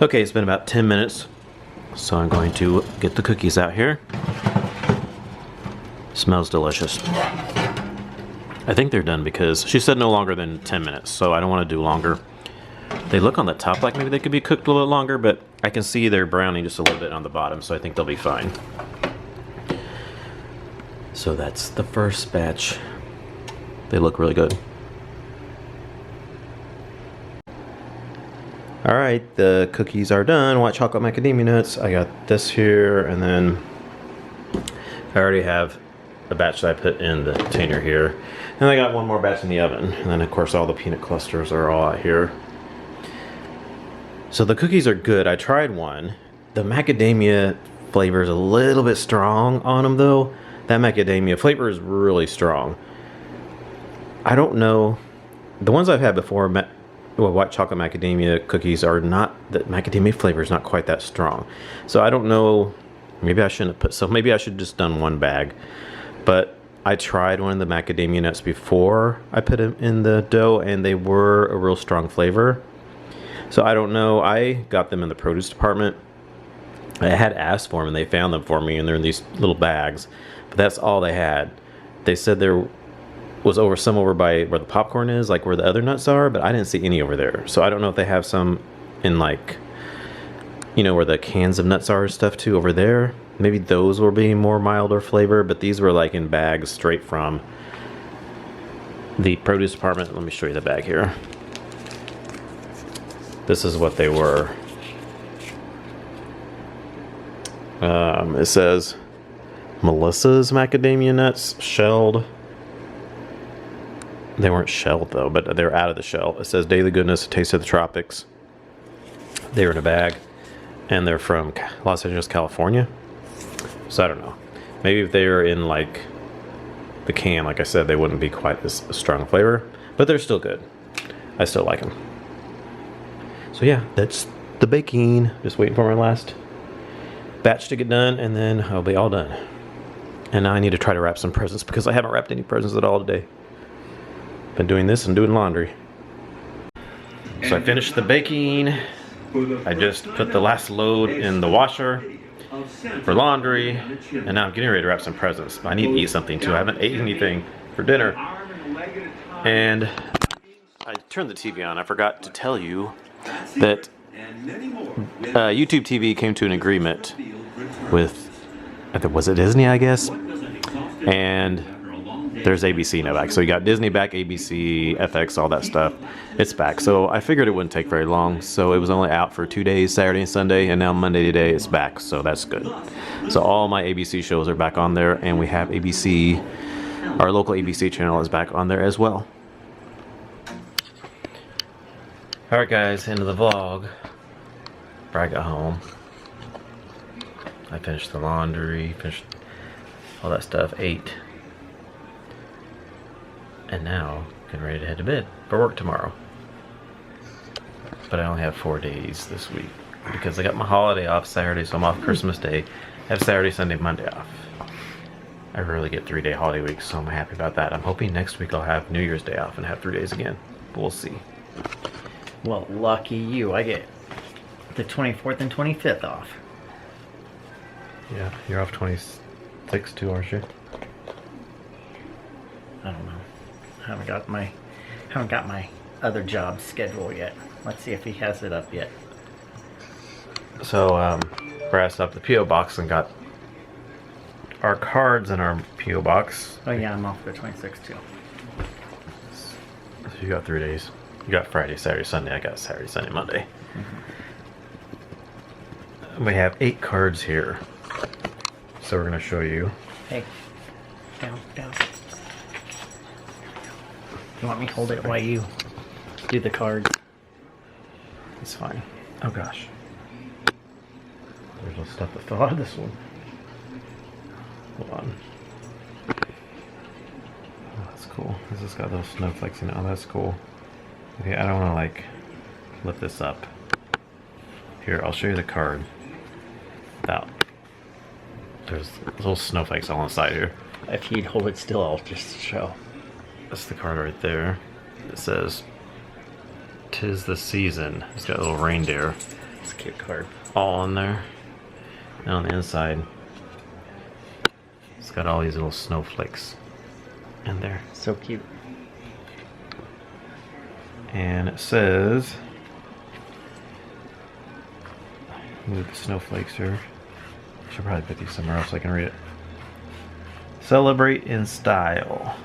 Okay, it's been about 10 minutes, so I'm going to get the cookies out here. Smells delicious. I think they're done because she said no longer than 10 minutes, so I don't want to do longer. They look on the top like maybe they could be cooked a little longer, but I can see they're browning just a little bit on the bottom, so I think they'll be fine. So that's the first batch. They look really good. Alright, the cookies are done. White chocolate macadamia nuts. I got this here, and then I already have a batch that I put in the container here. And I got one more batch in the oven. And then of course all the peanut clusters are all out here. So the cookies are good. I tried one. The macadamia flavor is a little bit strong on them though. That macadamia flavor is really strong. I don't know. The ones I've had before, white chocolate macadamia cookies are not, the macadamia flavor is not quite that strong. So I don't know, maybe I shouldn't have put, so maybe I should have just done one bag. But I tried one of the macadamia nuts before I put them in the dough, and they were a real strong flavor. So I don't know, I got them in the produce department. I had asked for them and they found them for me, and they're in these little bags. But that's all they had. They said there was some over by where the popcorn is, like where the other nuts are, but I didn't see any over there. So I don't know if they have some in like, you know, where the cans of nuts are and stuff too over there. Maybe those will be more milder flavor, but these were like in bags straight from the produce department. Let me show you the bag here. This is what they were. It says Melissa's macadamia nuts, shelled. They weren't shelled though, but they're out of the shell. It says Daily Goodness, Taste of the Tropics. They were in a bag, and they're from Los Angeles, California. So I don't know. Maybe if they were in like the can, like I said, they wouldn't be quite as strong flavor, but they're still good. I still like them. So yeah, that's the baking. Just waiting for my last batch to get done, and then I'll be all done. And now I need to try to wrap some presents because I haven't wrapped any presents at all today. Been doing this and doing laundry. So I finished the baking. I just put the last load in the washer for laundry, and now I'm getting ready to wrap some presents. I need to eat something too. I haven't ate anything for dinner. And I turned the TV on. I forgot to tell you that YouTube TV came to an agreement with, was it Disney, I guess? And there's ABC now back. So you got Disney back, ABC, FX, all that stuff. It's back. So I figured it wouldn't take very long. So it was only out for 2 days, Saturday and Sunday, and now Monday today it's back. So that's good. So all my ABC shows are back on there, and we have ABC, our local ABC channel is back on there as well. Alright guys, end of the vlog. Before I got home, I finished the laundry, finished all that stuff, ate. And now, getting ready to head to bed for work tomorrow. But I only have 4 days this week because I got my holiday off Saturday, so I'm off Christmas Day. I have Saturday, Sunday, Monday off. I rarely get 3-day holiday weeks, so I'm happy about that. I'm hoping next week I'll have New Year's Day off and have 3 days again. But we'll see. Well, lucky you. I get the 24th and 25th off. Yeah, you're off 26 too, aren't you? I don't know. I haven't got my other job schedule yet. Let's see if he has it up yet. So, Brass up the P.O. box and got our cards in our P.O. box. Oh yeah, I'm off the 26th too. So you got 3 days. You got Friday, Saturday, Sunday. I got Saturday, Sunday, Monday. We have 8 cards here. So we're going to show you. Hey. Down, down. You want me to hold it while you do the cards? It's fine. Oh gosh. There's no stuff that fell out of this one. Hold on. Oh, that's cool. This has got those snowflakes in it. Oh, that's cool. Okay, I don't want to like lift this up. Here, I'll show you the card. Without. There's little snowflakes all inside here. If you'd hold it still, I'll just show. That's the card right there. It says, "'Tis the season." It's got a little reindeer. It's a cute card. All in there. And on the inside, it's got all these little snowflakes in there. So cute. And it says, move the snowflakes here. Should probably put these somewhere else so I can read it. Celebrate in style.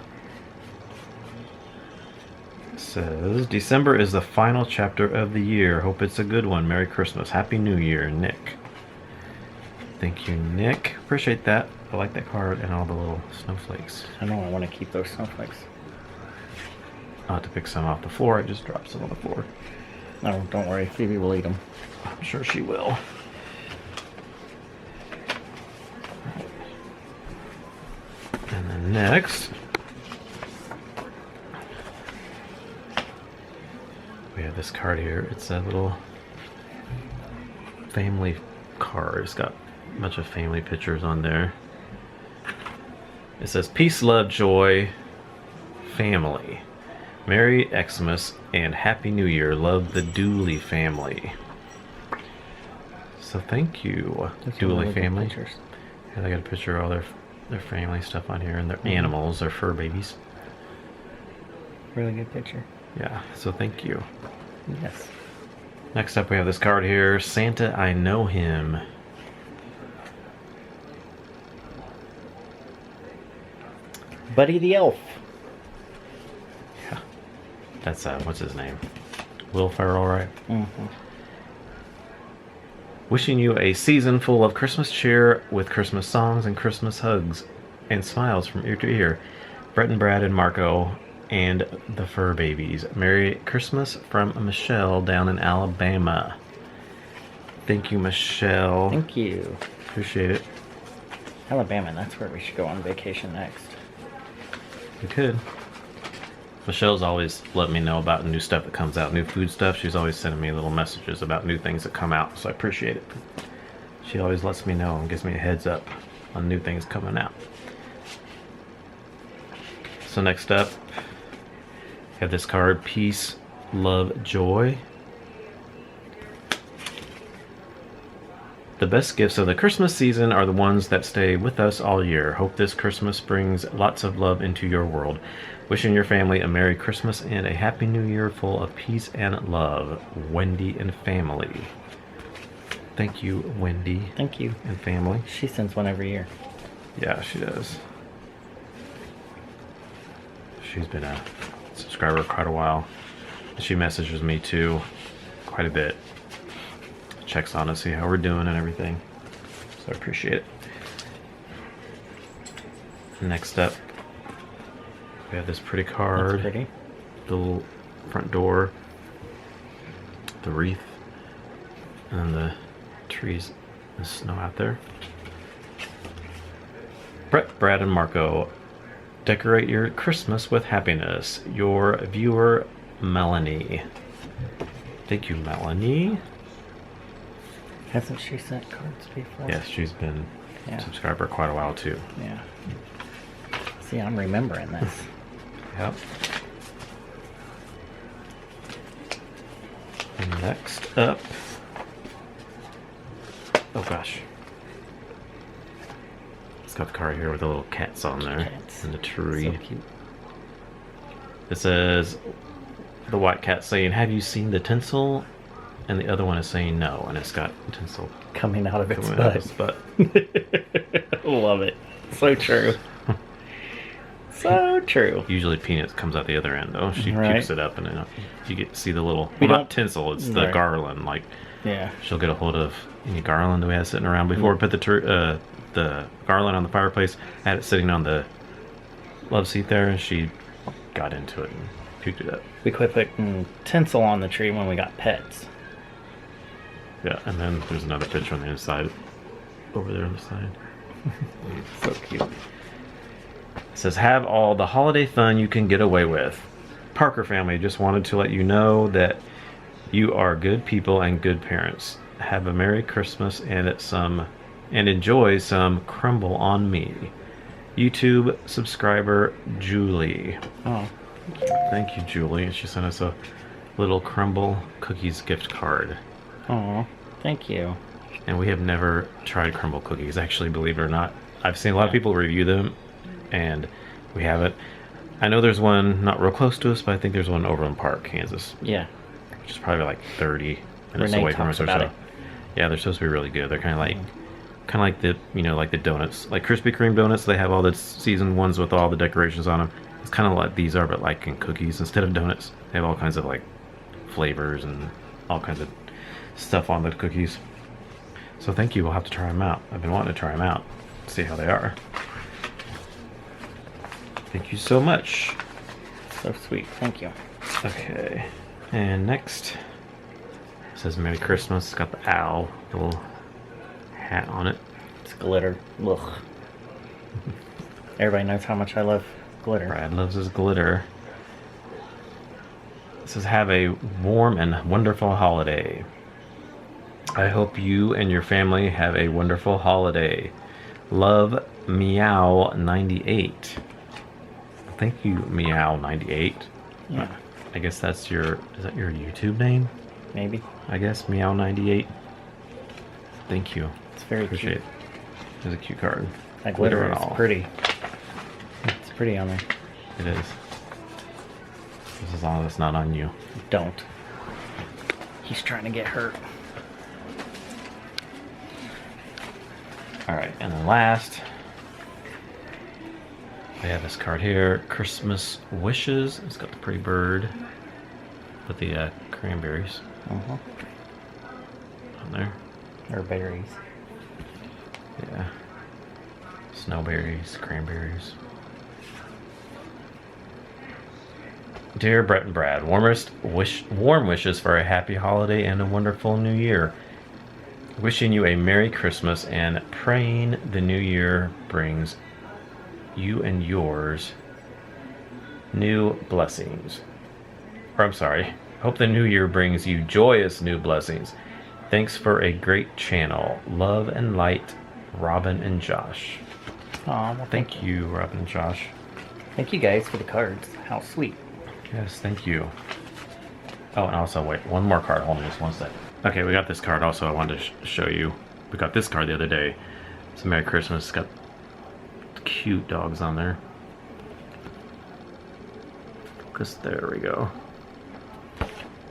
It says, December is the final chapter of the year. Hope it's a good one. Merry Christmas. Happy New Year, Nick. Thank you, Nick. Appreciate that. I like that card and all the little snowflakes. I know I want to keep those snowflakes. I'll have to pick some off the floor. I just dropped some on the floor. No, don't worry. Phoebe will eat them. I'm sure she will. And then next, we have this card here. It's a little family card. It's got a bunch of family pictures on there. It says, "Peace, love, joy, family. Merry Xmas and Happy New Year. Love, the Dooley family." So thank you, Dooley family. And I got a picture of all their family stuff on here and their animals, their fur babies. Really good picture. Yeah, so thank you. Yes. Next up we have this card here, Santa, I Know Him. Buddy the Elf. Yeah. That's, what's his name? Will Ferrell, right? Mm-hmm. Wishing you a season full of Christmas cheer with Christmas songs and Christmas hugs and smiles from ear to ear. Brett and Brad and Marco and the fur babies. Merry Christmas from Michelle down in Alabama. Thank you, Michelle. Thank you. Appreciate it. Alabama, that's where we should go on vacation next. We could. Michelle's always letting me know about new stuff that comes out, new food stuff. She's always sending me little messages about new things that come out, so I appreciate it. She always lets me know and gives me a heads up on new things coming out. So next up, we have this card, Peace, Love, Joy. The best gifts of the Christmas season are the ones that stay with us all year. Hope this Christmas brings lots of love into your world. Wishing your family a Merry Christmas and a Happy New Year full of peace and love. Wendy and family. Thank you, Wendy. Thank you. And family. She sends one every year. Yeah, she does. She's been a subscriber quite a while. She messages me too quite a bit. Checks on us, see how we're doing and everything. So I appreciate it. Next up, we have this pretty card. That's pretty. The little front door, the wreath, and the trees and snow out there. Brett, Brad, and Marco, decorate your Christmas with happiness. Your viewer, Melanie. Thank you, Melanie. Hasn't she sent cards before? Yes, she's been a subscriber quite a while too. Yeah. See, I'm remembering this. Yep. And next up, oh gosh, it's got the card here with the little cats on there and the tree. So cute. It says, the white cat saying, "Have you seen the tinsel?" And the other one is saying no, and it's got tinsel coming out of its butt. Love it. So true. So true. Usually Peanuts comes out the other end though. She Right. picks it up and then you get to see the little, We well, don't- not tinsel, it's the Right. garland. Like Yeah. she'll get a hold of any garland that we had sitting around before we put the garland on the fireplace. I had it sitting on the love seat there and she got into it and picked it up. We quit putting tinsel on the tree when we got pets. Yeah, and then there's another picture on the inside, over there on the side. So cute. It says, have all the holiday fun you can get away with. Parker family, just wanted to let you know that you are good people and good parents. Have a Merry Christmas and enjoy some crumble on me. YouTube subscriber Julie. Oh, Thank you, Julie. She sent us a little crumble cookies gift card. oh, thank you. And we have never tried crumble cookies, actually, believe it or not. I've seen a lot of people review them, and we haven't. I know there's one not real close to us, but I think there's one over in Park, Kansas, Yeah. which is probably like 30 minutes Renee away from us talks or about so. it. Yeah, they're supposed to be really good. They're kind of like the, you know, like the donuts, like Krispy Kreme donuts. They have all the seasoned ones with all the decorations on them. It's kind of like these are, but like in cookies instead of donuts. They have all kinds of like flavors and all kinds of stuff on the cookies. So thank you. We'll have to try them out. I've been wanting to try them out, see how they are. Thank you so much. So sweet. Thank you. Okay, and next it says Merry Christmas. It's got the owl, little hat on it. It's glitter. Ugh. Everybody knows how much I love glitter. Brad loves his glitter. It says, have a warm and wonderful holiday. I hope you and your family have a wonderful holiday. Love, Meow98. Thank you, Meow98. Yeah. I guess that's is that your YouTube name? Maybe. I guess, Meow98. Thank you. It's very Appreciate cute. it. It's a cute card. That glitter and is all. pretty. It's pretty on there. It is. Just as long as it's not on you. Don't. He's trying to get hurt. Alright, and then last, we have this card here, Christmas Wishes. It's got the pretty bird with the cranberries Uh-huh. on there. Or berries. Yeah. Snowberries, cranberries. Dear Brett and Brad, warm wishes for a happy holiday and a wonderful new year. Wishing you a Merry Christmas and praying the new year brings you and yours new blessings. Or I'm sorry, hope the new year brings you joyous new blessings. Thanks for a great channel. Love and light, Robin and Josh. Aw, well, Thank you, Robin and Josh. Thank you guys for the cards. How sweet. Yes, thank you. Oh, and also, wait, one more card. Hold on just one second. Okay, we got this card also I wanted to show you. We got this card the other day. It's a Merry Christmas. It's got cute dogs on there. Focus, there we go.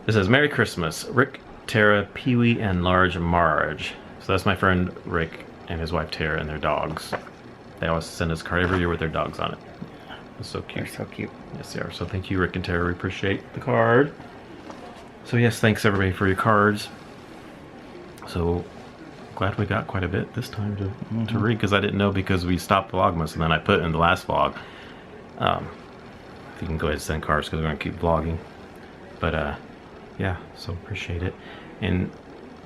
It says, Merry Christmas, Rick, Tara, Pee-wee, and Large Marge. So that's my friend Rick and his wife Tara and their dogs. They always send us a card every year with their dogs on it. It's so cute. They're so cute. Yes, they are. So thank you, Rick and Tara. We appreciate the card. So yes, thanks everybody for your cards. So glad we got quite a bit this time to read, because I didn't know, because we stopped Vlogmas and then I put in the last vlog. If you can go ahead and send cards, because we're going to keep vlogging. But yeah, so appreciate it. And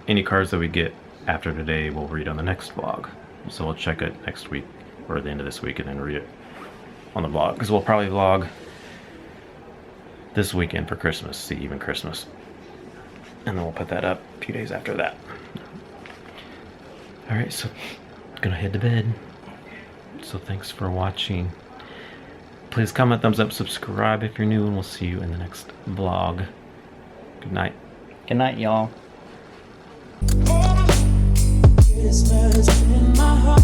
any cards that we get after today, we'll read on the next vlog. So we'll check it next week or at the end of this week and then read it on the vlog, because we'll probably vlog this weekend for Christmas, Eve and Christmas, and then we'll put that up a few days after that. Alright, so gonna head to bed. So thanks for watching. Please comment, thumbs up, subscribe if you're new, and we'll see you in the next vlog. Good night. Good night, y'all. Christmas in my heart.